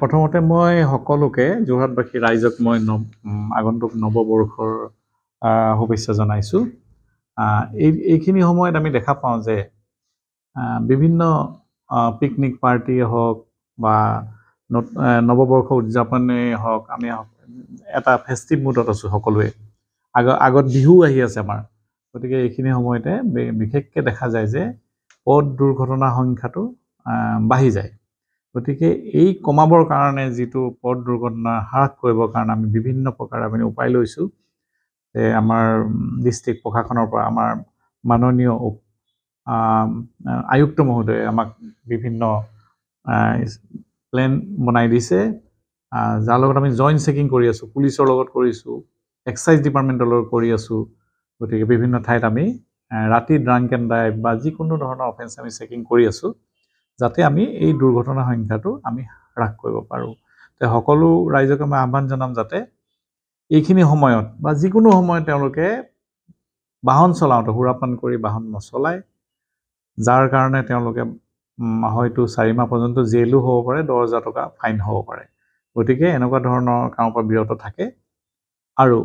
প্ৰথমতে মই সকলোকে যোৰহাটবাসী ৰাইজক মই আগন্তুক নৱবৰ্ষৰ শুভেচ্ছা জনাইছোঁ। এইখিনি সময়ত আমি দেখা পাওঁ যে বিভিন্ন পিকনিক পাৰ্টিয়ে হওক বা নৱবৰ্ষ উদযাপনেই হওক, আমি এটা ফেষ্টিভ মুডত আছোঁ সকলোৱে। আগত বিহু আহি আছে আমাৰ, গতিকে এইখিনি সময়তে বিশেষকৈ দেখা যায় যে পথ দুৰ্ঘটনাৰ সংখ্যাটো বাঢ়ি যায়। গতিকে এই কমাবৰ কাৰণে যিটো পথ দুৰ্ঘটনা হ্ৰাস কৰিবৰ কাৰণে আমি বিভিন্ন প্ৰকাৰ আমি উপায় লৈছোঁ। আমাৰ ডিষ্ট্ৰিক্ট প্ৰশাসনৰ পৰা আমাৰ মাননীয় আয়ুক্ত মহোদয়ে আমাক বিভিন্ন প্লেন বনাই দিছে, যাৰ লগত আমি জইণ্ট চেকিং কৰি আছোঁ, পুলিচৰ লগত কৰিছোঁ, এক্সাইজ ডিপাৰ্টমেণ্টৰ লগত কৰি আছোঁ। গতিকে বিভিন্ন ঠাইত আমি ৰাতি ড্ৰাংক এণ্ড ড্ৰাইভ বা যিকোনো ধৰণৰ অফেন্স আমি চেকিং কৰি আছোঁ, যাতে আমি এই দুৰ্ঘটনাৰ সংখ্যাটো আমি হ্ৰাস কৰিব পাৰোঁ। সকলো ৰাইজকে মই আহ্বান জনাম যাতে এইখিনি সময়ত বা যিকোনো সময়ত তেওঁলোকে বাহন চলাওঁতে সুৰাপান কৰি বাহন নচলায়, যাৰ কাৰণে তেওঁলোকে হয়তো 4 মাহ পৰ্যন্ত জেইলো হ'ব পাৰে, 10,000 টকা ফাইন হ'ব পাৰে। গতিকে এনেকুৱা ধৰণৰ কামৰ পৰা বিৰত থাকে আৰু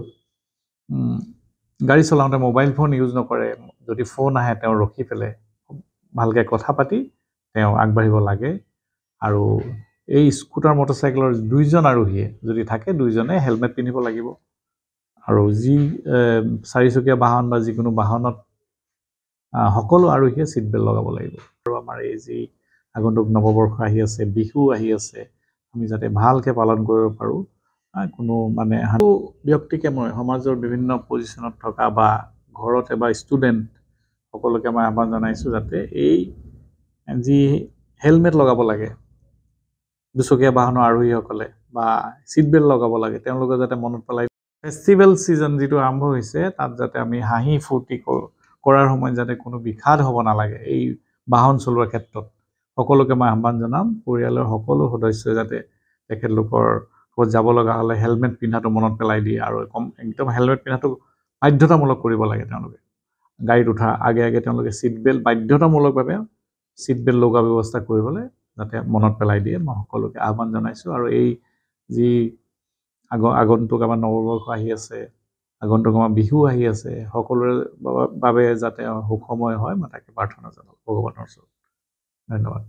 গাড়ী চলাওঁতে মোবাইল ফোন ইউজ নকৰে। যদি ফোন আহে তেওঁ ৰখি পেলাই ভালকৈ কথা পাতি তেওঁ আগবাঢ়িব লাগে। আৰু এই স্কুটাৰ মটৰচাইকেলৰ 2জন আৰোহীয়ে যদি থাকে, 2জনে হেলমেট পিন্ধিব লাগিব। আৰু যি 4চকীয়া বাহন বা যিকোনো বাহনত সকলো আৰোহীয়ে ছিট বেল্ট লগাব লাগিব। আৰু আমাৰ এই যি আগন্তুক নৱবৰ্ষ আহি আছে, বিহু আহি আছে, আমি যাতে ভালকৈ পালন কৰিব পাৰোঁ। কোনো ব্যক্তিকে মই সমাজৰ বিভিন্ন পজিশ্যনত থকা বা ঘৰতে বা ষ্টুডেণ্ট সকলোকে মই আহ্বান জনাইছোঁ যাতে এই যি হেলমেট লগাব লাগে, 2চকীয়া বাহনৰ আৰোহীসকলে বা ছিট বেল্ট লগাব লাগে, তেওঁলোকে যাতে মনত পেলাই ফেষ্টিভেল ছিজন যিটো আৰম্ভ হৈছে, তাত যাতে আমি হাঁহি ফূৰ্তি কৰাৰ সময়ত যাতে কোনো বিষাদ হ'ব নালাগে। এই বাহন চলোৱাৰ ক্ষেত্ৰত সকলোকে মই আহ্বান জনাম, পৰিয়ালৰ সকলো সদস্যই যাতে তেখেতলোকৰ ক'ত যাব লগা হ'লে হেলমেট পিন্ধাটো মনত পেলাই দিয়ে আৰু একদম হেলমেট পিন্ধাটো বাধ্যতামূলক কৰিব লাগে। তেওঁলোকে গাড়ীত উঠাৰ আগে আগে তেওঁলোকে ছিট বেল্ট বাধ্যতামূলকভাৱে ছিট বেল্ট লগোৱাৰ ব্যৱস্থা কৰিবলৈ যাতে মনত পেলাই দিয়ে, মই সকলোকে আহ্বান জনাইছোঁ। আৰু এই যি আগন্তুক আমাৰ নৱবৰ্ষ আহি আছে, আগন্তুক আমাৰ বিহু আহি আছে, সকলোৰে বাবে যাতে সুখময় হয়, মই তাকে প্ৰাৰ্থনা জনাওঁ ভগৱানৰ ওচৰত। ধন্যবাদ।